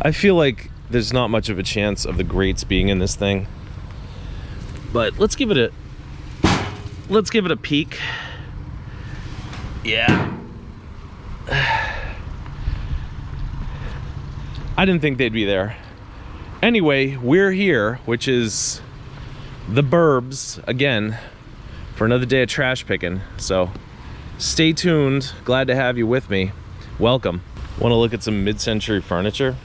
I feel like there's not much of a chance of the grates being in this thing, but let's give it a peek. Yeah. I didn't think they'd be there. Anyway, we're here, which is the burbs again for another day of trash picking. So stay tuned. Glad to have you with me. Welcome. Want to look at some mid-century furniture?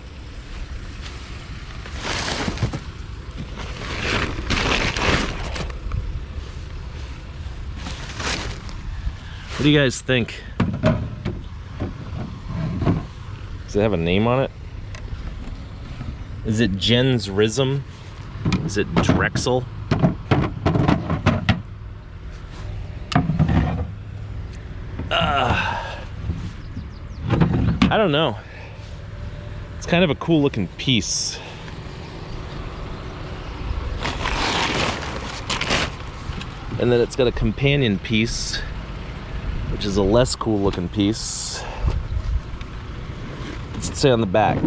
What do you guys think? Does it have a name on it? Is it Jen's Rism? Is it Drexel? I don't know. It's kind of a cool looking piece. And then it's got a companion piece, which is a less cool looking piece. What's it say on the back?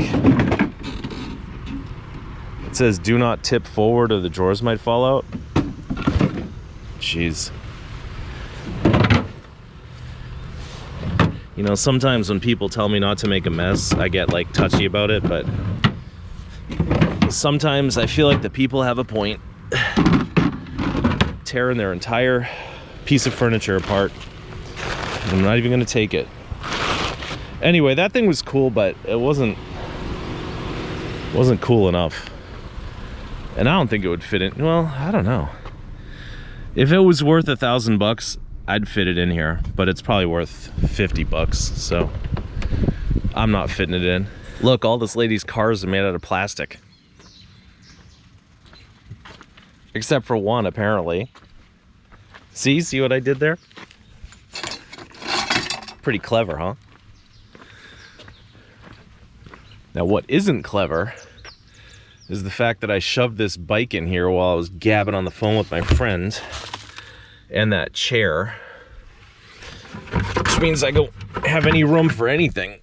It says, do not tip forward or the drawers might fall out. Jeez. You know, sometimes when people tell me not to make a mess, I get like touchy about it, but sometimes I feel like the people have a point. Tearing their entire piece of furniture apart. I'm not even gonna take it. Anyway, that thing was cool, but it wasn't cool enough. And I don't think it would fit in. Well, I don't know. If it was worth $1,000, I'd fit it in here, but it's probably worth $50, so I'm not fitting it in. Look, all this lady's cars are made out of plastic. Except for one, apparently. See what I did there? Pretty clever, huh? Now, what isn't clever is the fact that I shoved this bike in here while I was gabbing on the phone with my friend, and that chair, which means I don't have any room for anything.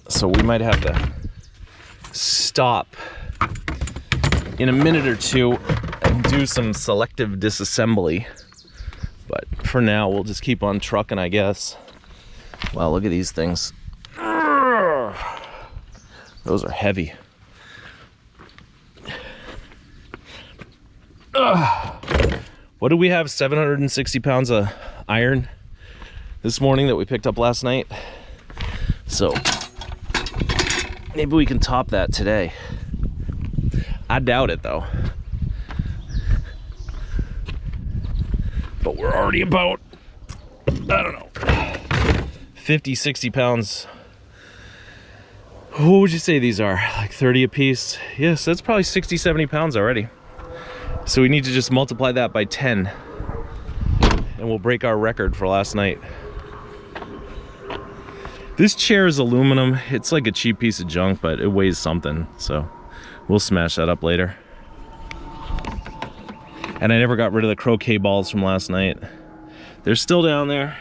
So we might have to stop in a minute or two and do some selective disassembly. But for now, we'll just keep on trucking, I guess. Wow, look at these things. Those are heavy. What do we have? 760 pounds of iron this morning that we picked up last night. So maybe we can top that today. I doubt it though. But we're already about, I don't know, 50, 60 pounds. What would you say these are? Like 30 a piece? Yes, that's probably 60, 70 pounds already. So we need to just multiply that by 10 and we'll break our record for last night. This chair is aluminum. It's like a cheap piece of junk, but it weighs something. So we'll smash that up later. And I never got rid of the croquet balls from last night. They're still down there.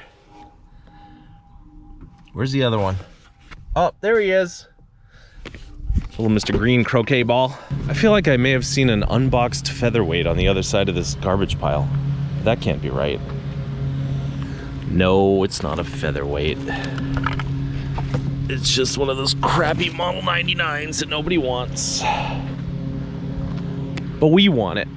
Where's the other one? Oh, there he is. Little Mr. Green croquet ball. I feel like I may have seen an unboxed featherweight on the other side of this garbage pile. That can't be right. No, it's not a featherweight. It's just one of those crappy Model 99s that nobody wants. But we want it.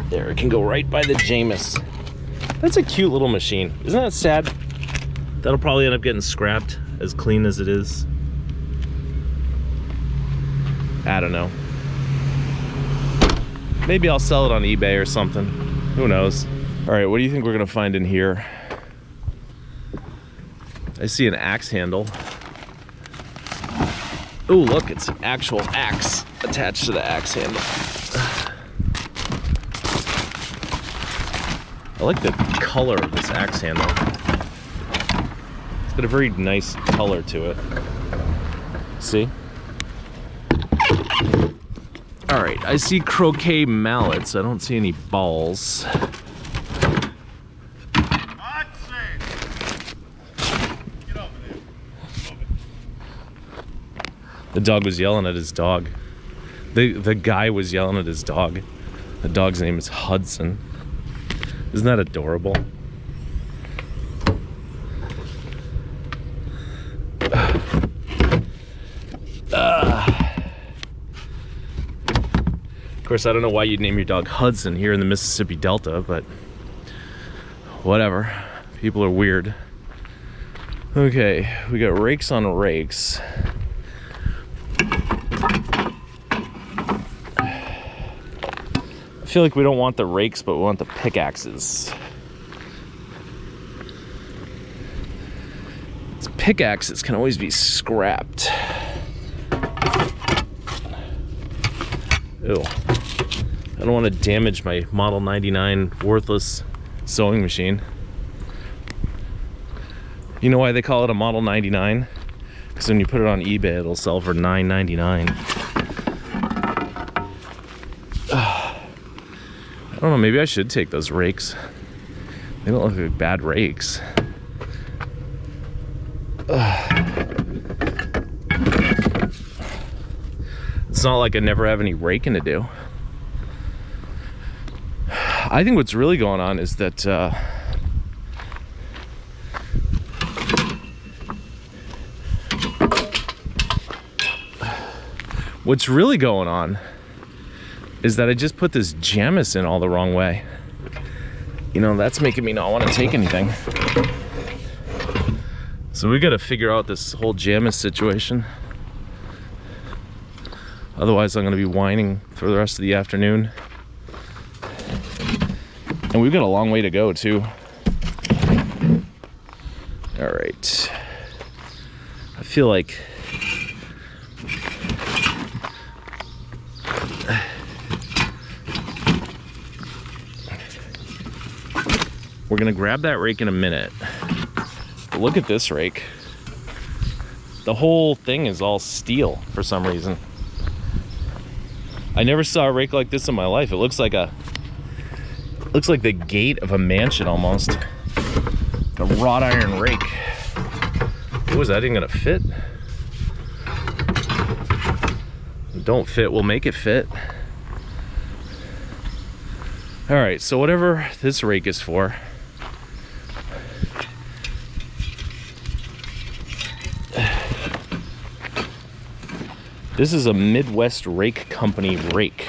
There, it can go right by the Jameis. That's a cute little machine. Isn't that sad? That'll probably end up getting scrapped, as clean as it is. I don't know. Maybe I'll sell it on eBay or something. Who knows? All right, what do you think we're gonna find in here? I see an axe handle. Oh, look, it's an actual axe attached to the axe handle. I like the color of this axe handle. It's got a very nice color to it. See? All All right, I see croquet mallets. I don't see any balls. The dog was yelling at his dog. The guy was yelling at his dog. The dog's name is Hudson. Isn't that adorable? Of course, I don't know why you'd name your dog Hudson here in the Mississippi Delta, but whatever. People are weird. Okay, we got rakes on rakes. I feel like we don't want the rakes, but we want the pickaxes. These pickaxes can always be scrapped. Ew. I don't want to damage my Model 99 worthless sewing machine. You know why they call it a Model 99? Because when you put it on eBay, it'll sell for $9.99. I don't know, maybe I should take those rakes. They don't look like bad rakes. It's not like I never have any raking to do. I think what's really going on is that what's really going on is that I just put this jamison all the wrong way. You know, that's making me not want to take anything. So we got to figure out this whole jammis situation. Otherwise, I'm going to be whining for the rest of the afternoon. And we've got a long way to go, too. All right. I feel like we're gonna grab that rake in a minute. But look at this rake. The whole thing is all steel for some reason. I never saw a rake like this in my life. It looks like the gate of a mansion almost. A wrought iron rake. What was that even gonna fit? Don't fit, we'll make it fit. All right, so whatever this rake is for, this is a Midwest Rake Company rake.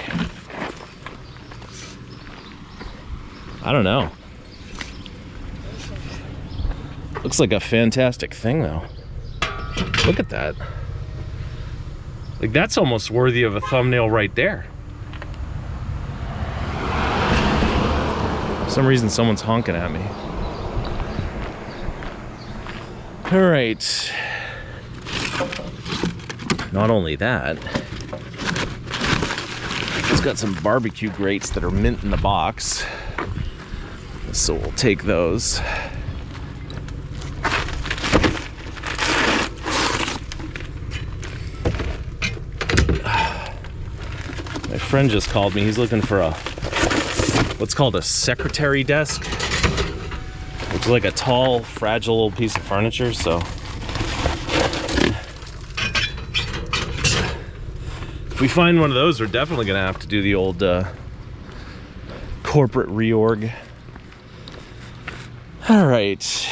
I don't know. Looks like a fantastic thing though. Look at that. Like, that's almost worthy of a thumbnail right there. For some reason someone's honking at me. All right. Not only that, it's got some barbecue grates that are mint in the box. So we'll take those. My friend just called me. He's looking for what's called a secretary desk. It's like a tall, fragile old piece of furniture, so if we find one of those, we're definitely gonna have to do the old corporate reorg. All right.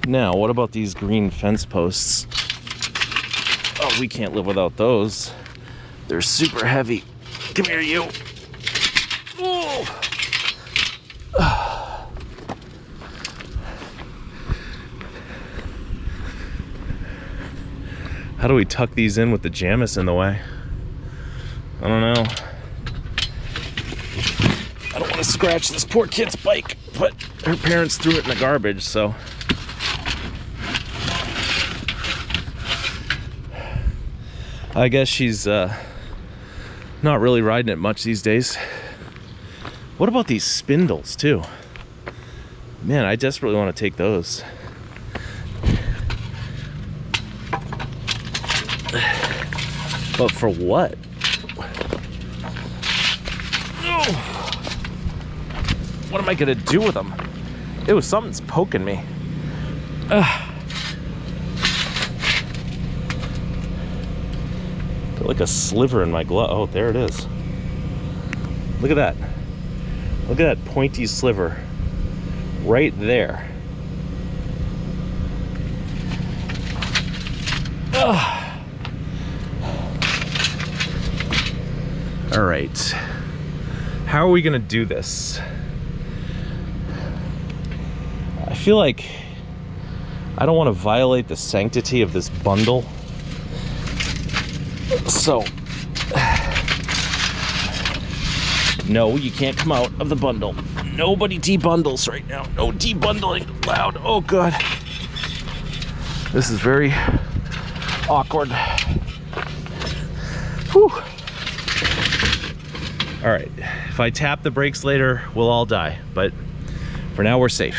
Now, what about these green fence posts? Oh, we can't live without those. They're super heavy. Come here, you. Oh. How do we tuck these in with the jammis in the way? I don't know. I don't want to scratch this poor kid's bike, but her parents threw it in the garbage, so. I guess she's not really riding it much these days. What about these spindles too? Man, I desperately want to take those. But for what? What am I gonna do with them? Ew, something's poking me. Got like a sliver in my glove. Oh, there it is. Look at that. Look at that pointy sliver right there. All right, how are we gonna do this? I feel like I don't want to violate the sanctity of this bundle, so no, you can't come out of the bundle. Nobody debundles right now. No debundling allowed. Oh god, this is very awkward. Whew. All right, if I tap the brakes later, we'll all die, but for now we're safe.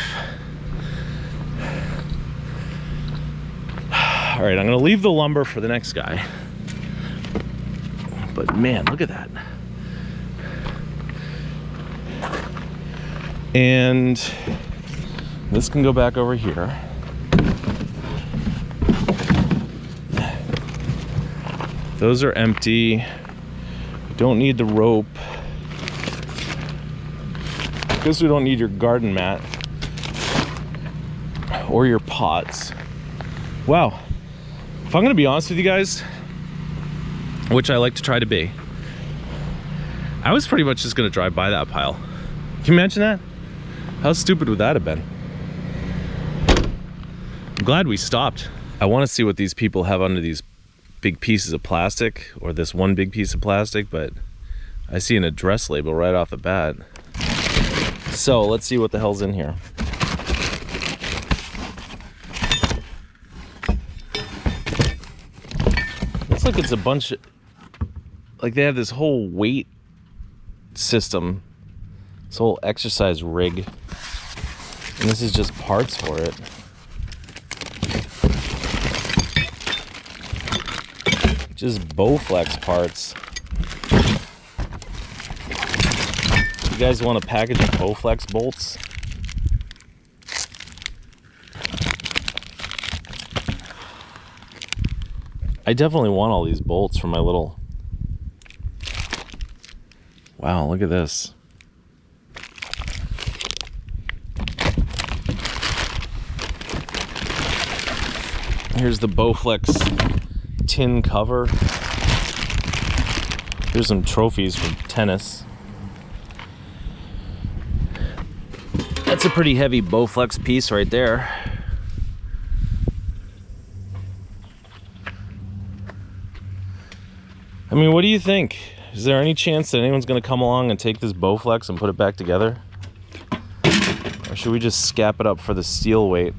All right, I'm gonna leave the lumber for the next guy, but man, look at that. And this can go back over here. Those are empty. Don't need the rope. Guess we don't need your garden mat or your pots. Wow, if I'm gonna be honest with you guys, which I like to try to be, I was pretty much just gonna drive by that pile. Can you imagine that? How stupid would that have been? I'm glad we stopped. I want to see what these people have under these big pieces of plastic, or this one big piece of plastic, but I see an address label right off the bat. So let's see what the hell's in here. Looks like it's a bunch of, like they have this whole weight system, this whole exercise rig, and this is just parts for it. Just Bowflex parts. You guys want a package of Bowflex bolts? I definitely want all these bolts for my little... Wow, look at this. Here's the Bowflex tin cover. Here's some trophies from tennis. That's a pretty heavy Bowflex piece right there. I mean, what do you think? Is there any chance that anyone's gonna come along and take this Bowflex and put it back together? Or should we just scap it up for the steel weight?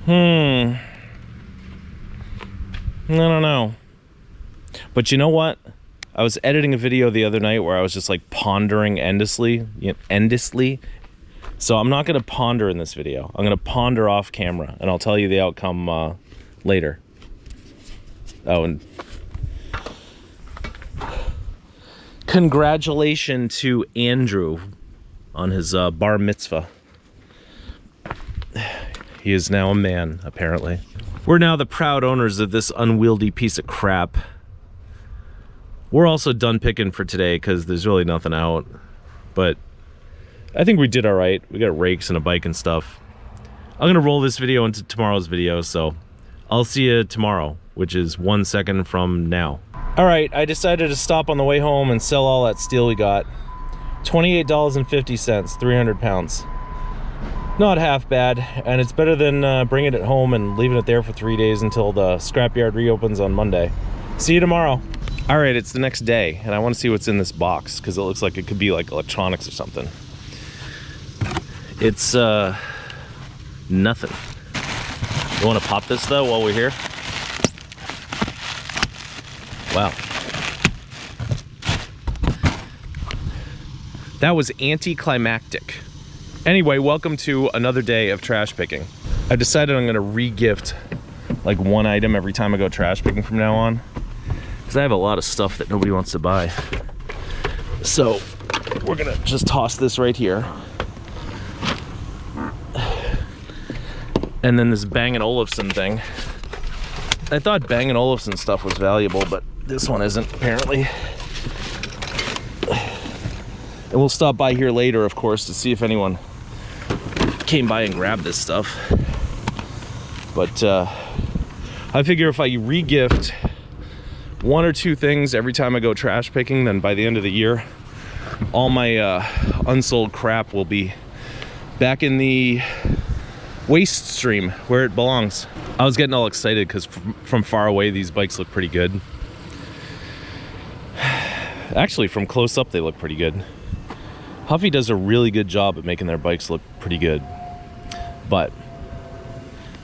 I don't know. But you know what? I was editing a video the other night where I was just like pondering endlessly. So I'm not going to ponder in this video. I'm going to ponder off camera, and I'll tell you the outcome later. Oh, and congratulations to Andrew on his bar mitzvah. He is now a man, apparently. We're now the proud owners of this unwieldy piece of crap. We're also done picking for today because there's really nothing out. But I think we did all right. We got rakes and a bike and stuff. I'm gonna roll this video into tomorrow's video, so I'll see you tomorrow, which is 1 second from now. All right, I decided to stop on the way home and sell all that steel we got. $28.50, 300 pounds. Not half bad, and it's better than bringing it home and leaving it there for 3 days until the scrapyard reopens on Monday. See you tomorrow. All right, it's the next day, and I want to see what's in this box because it looks like it could be like electronics or something. It's nothing. You want to pop this though while we're here? Wow. That was anticlimactic. Anyway, welcome to another day of trash picking. I decided I'm gonna re-gift like one item every time I go trash picking from now on, because I have a lot of stuff that nobody wants to buy. So we're gonna just toss this right here. And then this Bang & Olufsen thing. I thought Bang & Olufsen stuff was valuable, but this one isn't, apparently. And we'll stop by here later, of course, to see if anyone came by and grabbed this stuff. But I figure if I regift 1 or 2 things every time I go trash picking, then by the end of the year, all my unsold crap will be back in the waste stream where it belongs. I was getting all excited because from far away these bikes look pretty good. Actually, from close up they look pretty good. Huffy does a really good job at making their bikes look pretty good, but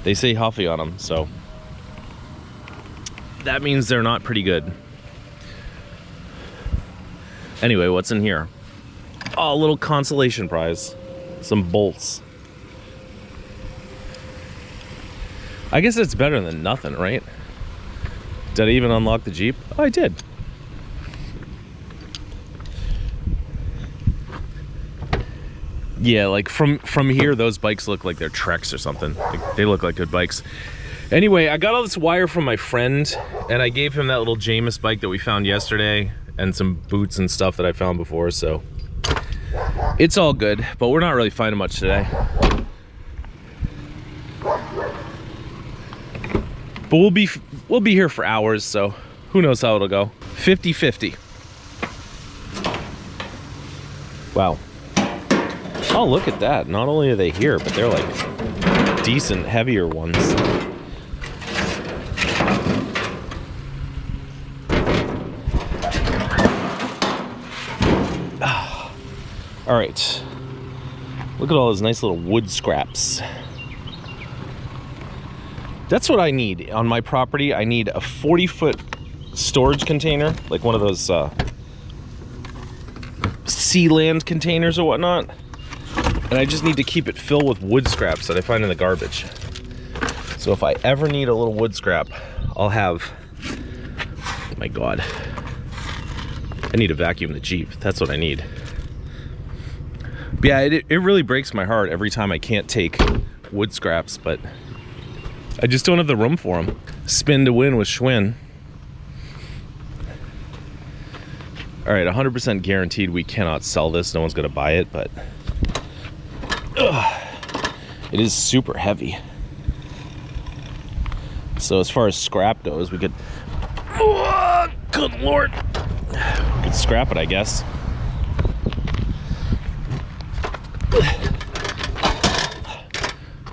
they say Huffy on them, so that means they're not pretty good. Anyway, what's in here? Oh, a little consolation prize. Some bolts. I guess it's better than nothing, right? Did I even unlock the Jeep? Oh, I did. Yeah, like from here, those bikes look like they're Treks or something. Like, they look like good bikes. Anyway, I got all this wire from my friend, and I gave him that little Jameis bike that we found yesterday, and some boots and stuff that I found before, so it's all good, but we're not really finding much today. But we'll be here for hours, so who knows how it'll go. 50-50. Wow. Oh, look at that. Not only are they here, but they're like decent, heavier ones. All right. Look at all those nice little wood scraps. That's what I need on my property. I need a 40-foot storage container, like one of those Sealand containers or whatnot. And I just need to keep it filled with wood scraps that I find in the garbage. So if I ever need a little wood scrap, I'll have, oh my God. I need to vacuum the Jeep. That's what I need. But yeah, it really breaks my heart every time I can't take wood scraps, but I just don't have the room for them. Spin to win with Schwinn. All right, 100% guaranteed we cannot sell this. No one's gonna buy it, but it is super heavy. So as far as scrap goes, we could, oh, good Lord. We could scrap it, I guess.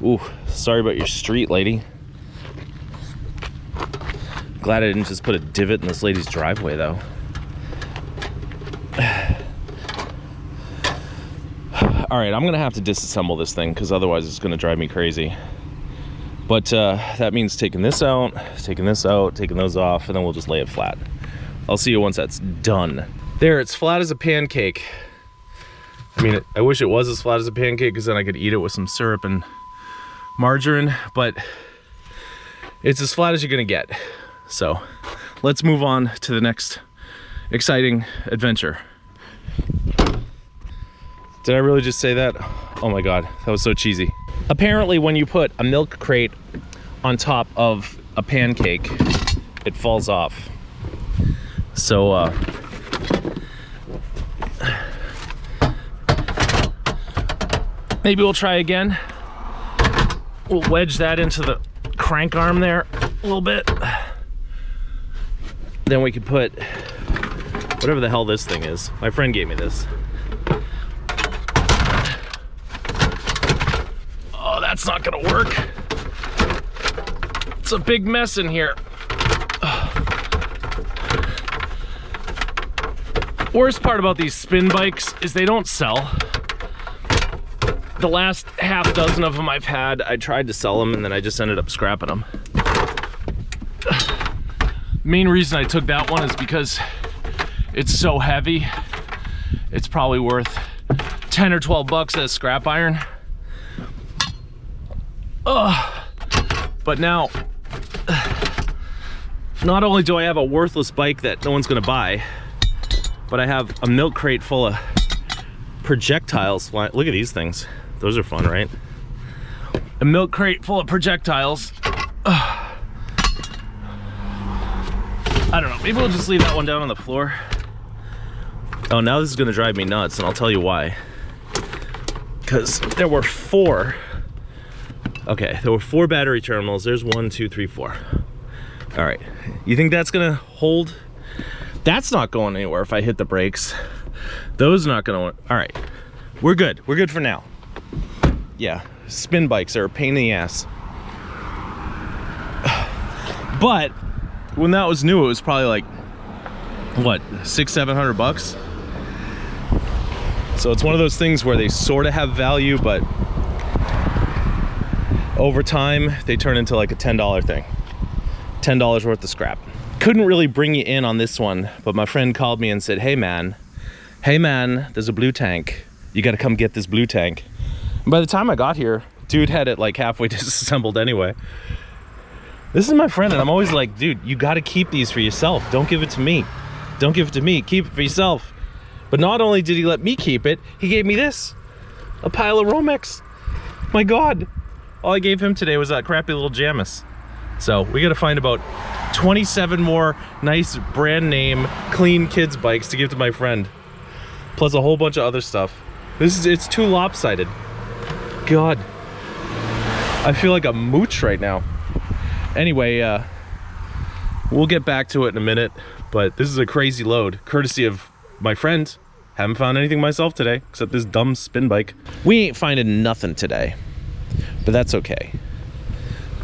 Ooh, sorry about your street, lady. Glad I didn't just put a divot in this lady's driveway, though. All right, I'm gonna have to disassemble this thing because otherwise it's gonna drive me crazy. But that means taking this out, taking this out, taking those off, and then we'll just lay it flat. I'll see you once that's done. There, it's flat as a pancake. I mean, I wish it was as flat as a pancake because then I could eat it with some syrup and margarine, but it's as flat as you're gonna get. So let's move on to the next exciting adventure. Did I really just say that? Oh my God, that was so cheesy. Apparently when you put a milk crate on top of a pancake, it falls off. So maybe we'll try again. We'll wedge that into the crank arm there a little bit. Then we could put whatever the hell this thing is. My friend gave me this. Oh, that's not gonna work. It's a big mess in here. Worst part about these spin bikes is they don't sell. The last half dozen of them I've had, I tried to sell them and then I just ended up scrapping them. Main reason I took that one is because it's so heavy. It's probably worth 10 or 12 bucks as scrap iron. But now, not only do I have a worthless bike that no one's gonna buy, but I have a milk crate full of projectiles. Look at these things. Those are fun, right? A milk crate full of projectiles. I don't know, maybe we'll just leave that one down on the floor. Oh, now this is gonna drive me nuts, and I'll tell you why. Because there were 4. Okay, there were 4 battery terminals. There's 1, 2, 3, 4. All right, you think that's gonna hold? That's not going anywhere if I hit the brakes. Those are not gonna, all right. We're good for now. Yeah, spin bikes are a pain in the ass. But when that was new, it was probably like, what, $600-700? So it's one of those things where they sort of have value, but over time, they turn into like a $10 thing. $10 worth of scrap. Couldn't really bring you in on this one, but my friend called me and said, hey man, there's a blue tank. You gotta come get this blue tank. And by the time I got here, dude had it like halfway disassembled anyway. This is my friend, and I'm always like, dude, you gotta keep these for yourself. Don't give it to me. Don't give it to me, keep it for yourself. But not only did he let me keep it, he gave me this, a pile of Romex. My God, all I gave him today was that crappy little Jamis. So we gotta find about 27 more nice brand name, clean kids bikes to give to my friend. Plus a whole bunch of other stuff. It's too lopsided. God, I feel like a mooch right now. Anyway, we'll get back to it in a minute, but this is a crazy load, courtesy of my friend. Haven't found anything myself today, except this dumb spin bike. We ain't finding nothing today, but that's okay.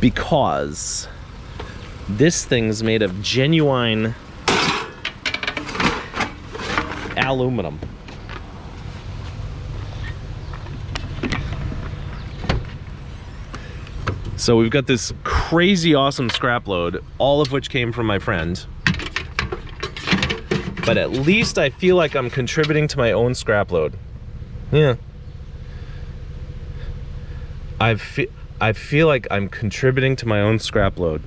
Because this thing's made of genuine aluminum. So we've got this crazy awesome scrap load, all of which came from my friend. But at least I feel like I'm contributing to my own scrap load. Yeah. I feel like I'm contributing to my own scrap load.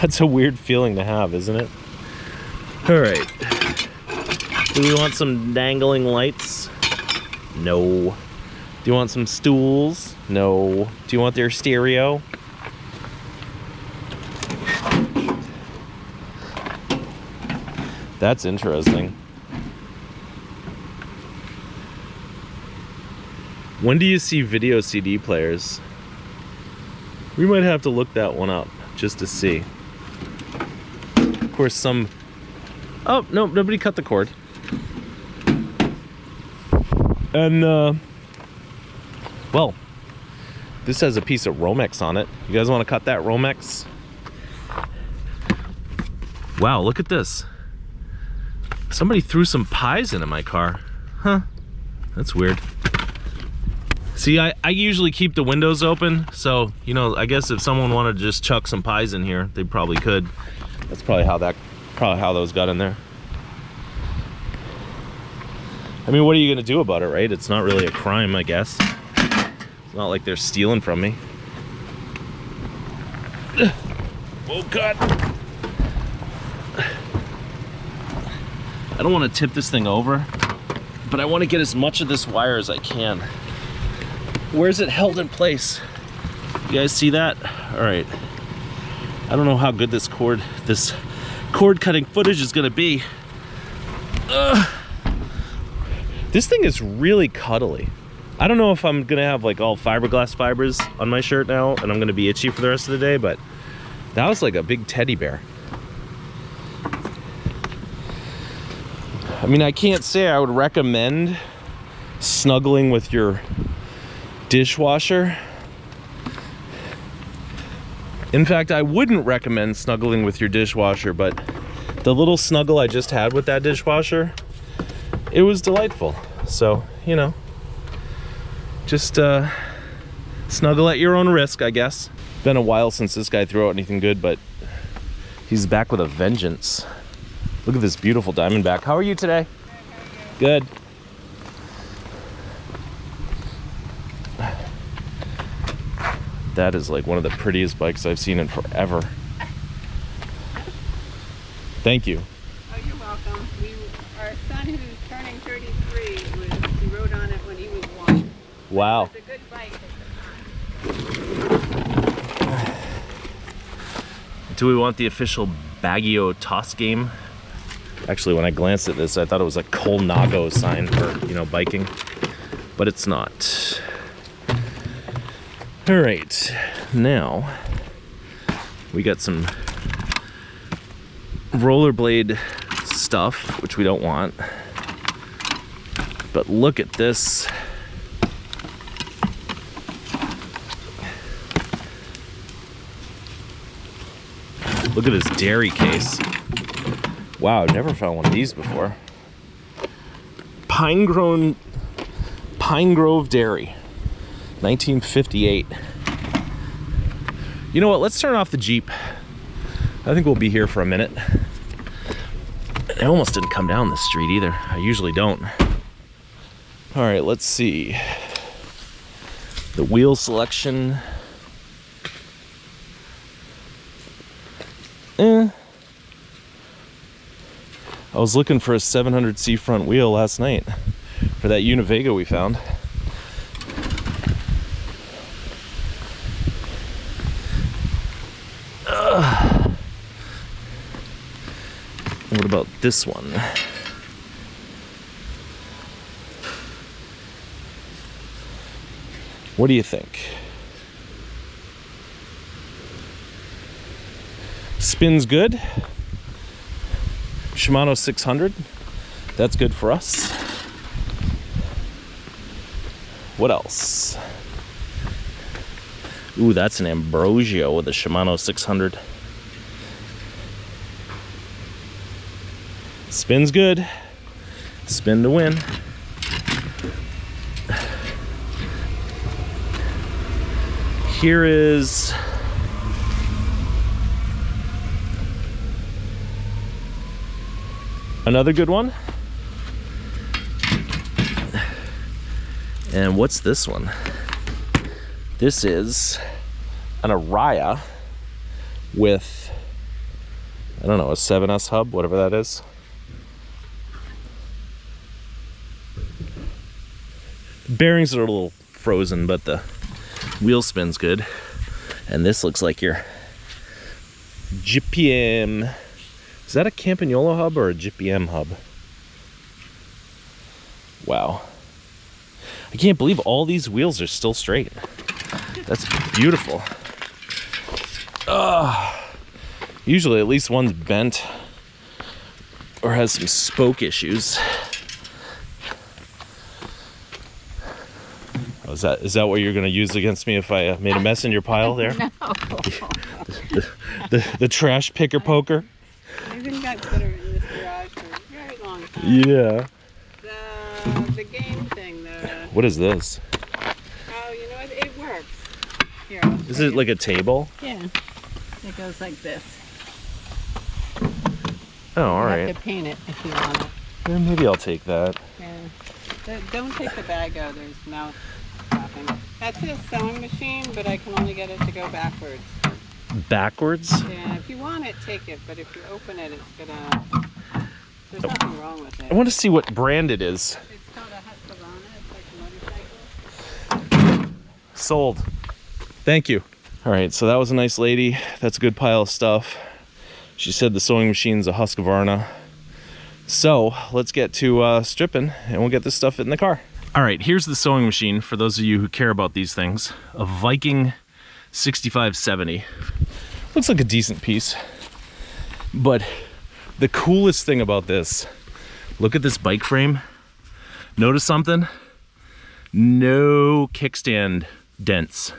That's a weird feeling to have, isn't it? All right. Do we want some dangling lights? No. Do you want some stools? No. Do you want their stereo? That's interesting. When do you see video CD players? We might have to look that one up just to see. Of course, some... Oh, no, nobody cut the cord. And, well, this has a piece of Romex on it. You guys want to cut that Romex? Wow, look at this. Somebody threw some pies into my car. Huh, that's weird. See, I usually keep the windows open, so, you know, I guess if someone wanted to just chuck some pies in here, they probably could. That's probably how those got in there. I mean, what are you gonna do about it, right? It's not really a crime, I guess. It's not like they're stealing from me. Oh God. I don't want to tip this thing over, but I want to get as much of this wire as I can. Where's it held in place? You guys see that? All right. I don't know how good this cord cutting footage is gonna be. This thing is really cuddly. I don't know if I'm gonna have like all fiberglass fibers on my shirt now and I'm gonna be itchy for the rest of the day, but that was like a big teddy bear. I mean, I can't say I would recommend snuggling with your dishwasher. In fact, I wouldn't recommend snuggling with your dishwasher, but the little snuggle I just had with that dishwasher, it was delightful. So, you know, just snuggle at your own risk, I guess. Been a while since this guy threw out anything good, but he's back with a vengeance. Look at this beautiful Diamondback. How are you today? Good. That is like one of the prettiest bikes I've seen in forever. Thank you. Oh, you're welcome. Our son, who's turning 33, he rode on it when he was 1. Wow. It was a good bike at the time. Do we want the official Baguio toss game? Actually, when I glanced at this, I thought it was a Colnago sign for, you know, biking, but it's not. All right, now we got some rollerblade stuff, which we don't want, but look at this. Look at this dairy case. Wow, I've never found one of these before. Pine Grove Dairy, 1958. You know what, let's turn off the Jeep. I think we'll be here for a minute. I almost didn't come down this street either. I usually don't. All right, let's see. The wheel selection. I was looking for a 700C front wheel last night for that Univega we found. What about this one? What do you think? Spins good. Shimano 600. That's good for us. What else? Ooh, that's an Ambrosio with a Shimano 600. Spins good. Spin to win. Here is another good one. And what's this one? This is an Araya with, I don't know, a 7S hub, whatever that is. The bearings are a little frozen, but the wheel spin's good. And this looks like your GPM. Is that a Campagnolo hub or a GPM hub? Wow. I can't believe all these wheels are still straight. That's beautiful. Usually at least one's bent or has some spoke issues. Oh, is that what you're going to use against me if I made a mess in your pile there? No. the trash picker poker? I've been got better in this garage for a very long time. Yeah. The game thing, What is this? Oh, you know what? It works. Here. Is it like a table? Yeah. It goes like this. Oh, all right. You have to paint it if you want it. Then maybe I'll take that. Yeah. Don't take the bag out. There's mouth tapping. That's a sewing machine, but I can only get it to go backwards. Backwards? Yeah, if you want it, take it. But if you open it, it's gonna... There's nothing wrong with it. I want to see what brand it is. It's called a Husqvarna. It's like a motorcycle. Sold. Thank you. All right, so that was a nice lady. That's a good pile of stuff. She said the sewing machine's a Husqvarna. So let's get to stripping and we'll get this stuff in the car. All right, here's the sewing machine for those of you who care about these things. A Viking 6570. Looks like a decent piece. But the coolest thing about this, look at this bike frame. Notice something? No kickstand dents.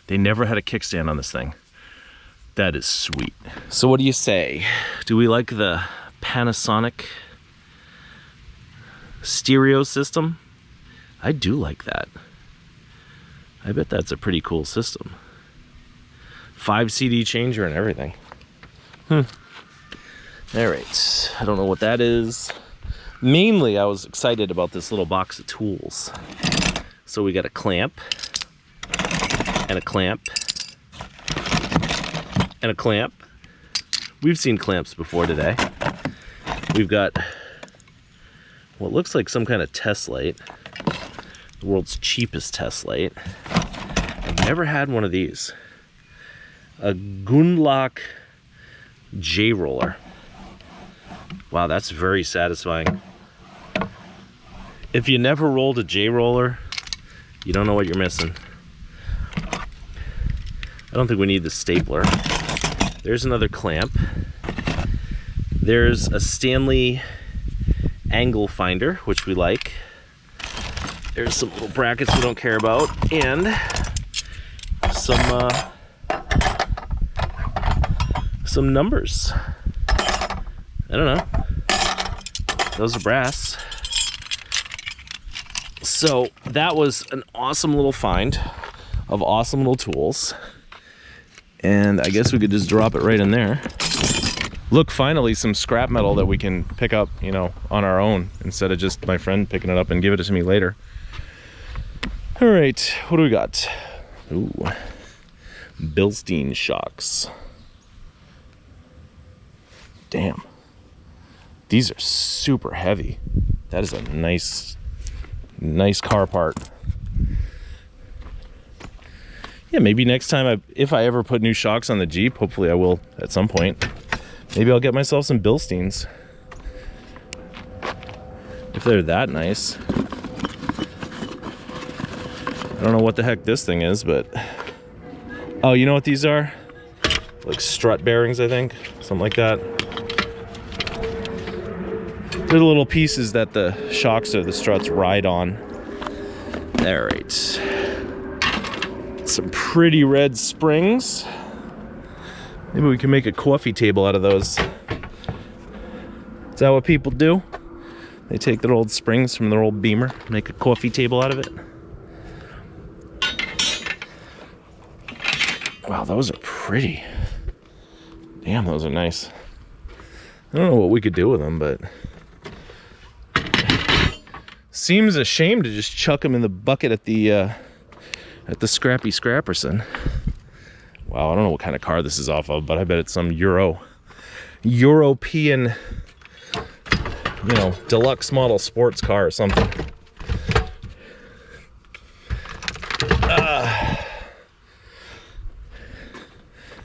They never had a kickstand on this thing. That is sweet. So what do you say? Do we like the Panasonic stereo system? I do like that. I bet that's a pretty cool system. 5 CD changer and everything. All right, I don't know what that is. Mainly, I was excited about this little box of tools. So we got a clamp, and a clamp, and a clamp. We've seen clamps before today. We've got what looks like some kind of test light. The world's cheapest test light. I've never had one of these. A Gunlock J roller. Wow, that's very satisfying. If you never rolled a J roller, you don't know what you're missing. I don't think we need the stapler. There's another clamp. There's a Stanley angle finder, which we like. There's some little brackets we don't care about, and some numbers. I don't know. Those are brass. So that was an awesome little find of awesome little tools. And I guess we could just drop it right in there. Look, finally some scrap metal that we can pick up, you know, on our own instead of just my friend picking it up and give it to me later. All right, what do we got? Ooh, Bilstein shocks. Damn, these are super heavy. That is a nice car part. Yeah, maybe next time if I ever put new shocks on the Jeep, hopefully I will at some point, maybe I'll get myself some Bilsteins. If they're that nice. I don't know what the heck this thing is, but... Oh, you know what these are? Like strut bearings, I think. Something like that. They're the little pieces that the shocks or the struts ride on. All right. Some pretty red springs. Maybe we can make a coffee table out of those. Is that what people do? They take their old springs from their old Beamer, make a coffee table out of it. Wow, those are pretty. Damn, those are nice. I don't know what we could do with them, but seems a shame to just chuck them in the bucket at the Scrappy Scrapperson. Wow, I don't know what kind of car this is off of, but I bet it's some European, you know, deluxe model sports car or something.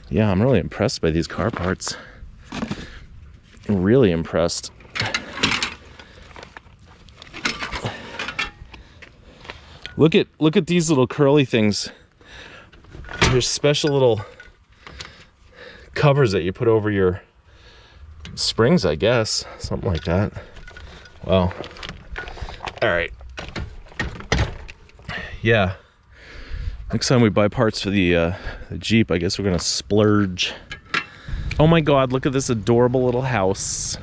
Yeah, I'm really impressed by these car parts. I'm really impressed. Look at these little curly things. There's special little covers that you put over your springs, I guess. Something like that. Wow. All right. Yeah. Next time we buy parts for the Jeep, I guess we're gonna splurge. Oh my God, look at this adorable little house.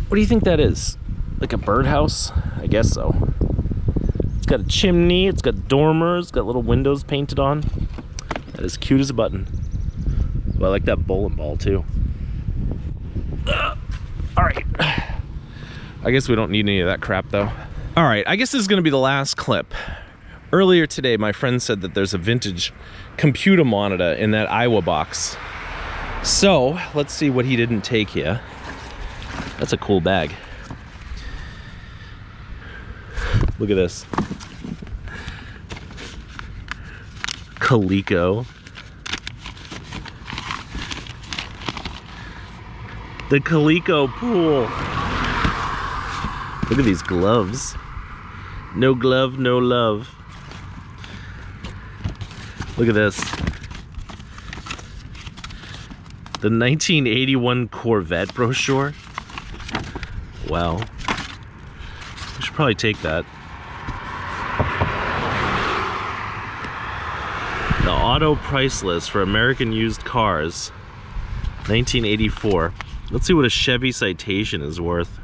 What do you think that is? Like a birdhouse? I guess so. It's got a chimney, it's got dormers, it's got little windows painted on. That is cute as a button. Well, I like that bowling ball too. All right. I guess we don't need any of that crap though. All right, I guess this is gonna be the last clip. Earlier today, my friend said that there's a vintage computer monitor in that Iowa box. So, let's see what he didn't take here. That's a cool bag. Look at this. Coleco. The Coleco pool. Look at these gloves. No glove, no love. Look at this. The 1981 Corvette brochure. Wow. We should probably take that. The auto price list for American used cars. 1984. Let's see what a Chevy Citation is worth.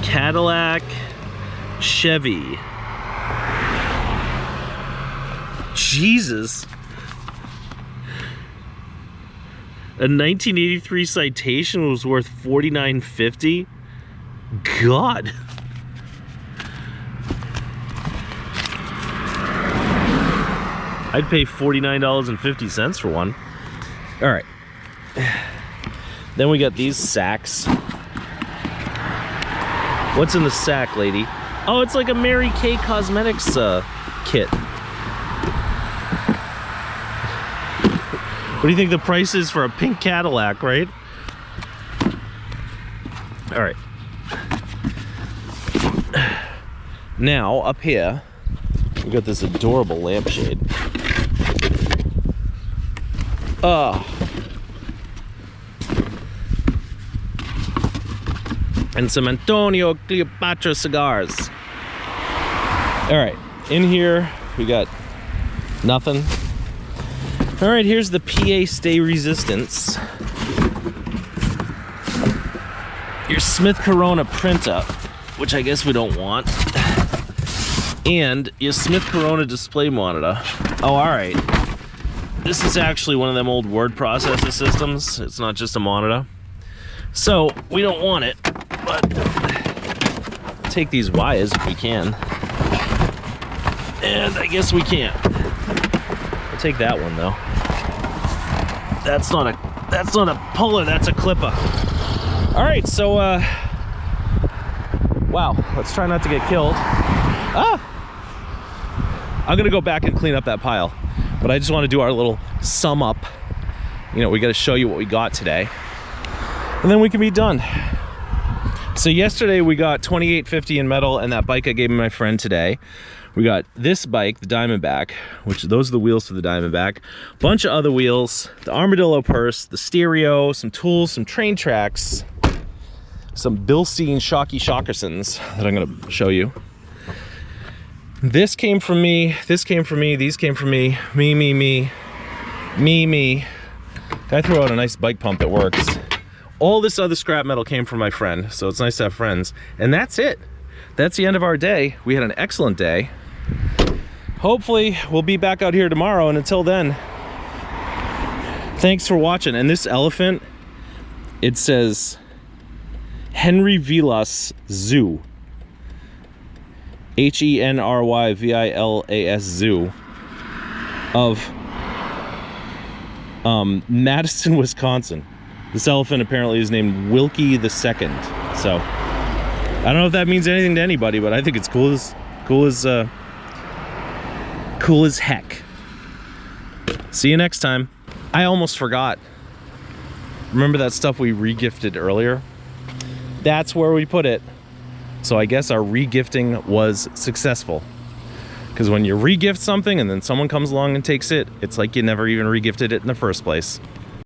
Cadillac, Chevy. Jesus. A 1983 Citation was worth $49.50. God. I'd pay $49.50 for one. All right. Then we got these sacks. What's in the sack, lady? Oh, it's like a Mary Kay Cosmetics kit. What do you think the price is for a pink Cadillac, right? All right. Now, up here, we got this adorable lampshade. And some Antonio Cleopatra cigars. All right, in here, we got nothing. All right, here's the PA Stay Resistance. Your Smith Corona printer, which I guess we don't want. And your Smith Corona display monitor. Oh, all right. This is actually one of them old word processor systems. It's not just a monitor. So we don't want it, but take these wires if we can. And I guess we can't. We'll take that one though. That's not a puller, that's a clipper. All right, so wow, let's try not to get killed. I'm gonna go back and clean up that pile, but I just want to do our little sum up. You know, we got to show you what we got today, and then we can be done. So yesterday we got $28.50 in metal and that bike I gave my friend today. We got this bike, the Diamondback, which those are the wheels for the Diamondback. Bunch of other wheels, the Armadillo purse, the stereo, some tools, some train tracks, some Bilstein Shocky Shockersons that I'm gonna show you. This came from me, this came from me, these came from me, me. I threw out a nice bike pump that works. All this other scrap metal came from my friend, so it's nice to have friends. And that's it. That's the end of our day. We had an excellent day. Hopefully we'll be back out here tomorrow, and until then, thanks for watching. And this elephant, it says Henry Vilas Zoo. HENRYVILAS Zoo of Madison, Wisconsin. This elephant apparently is named Wilkie II. So I don't know if that means anything to anybody, but I think it's cool as heck. See you next time. I almost forgot. Remember that stuff we regifted earlier? That's where we put it. So I guess our regifting was successful. Because when you regift something and then someone comes along and takes it, it's like you never even regifted it in the first place.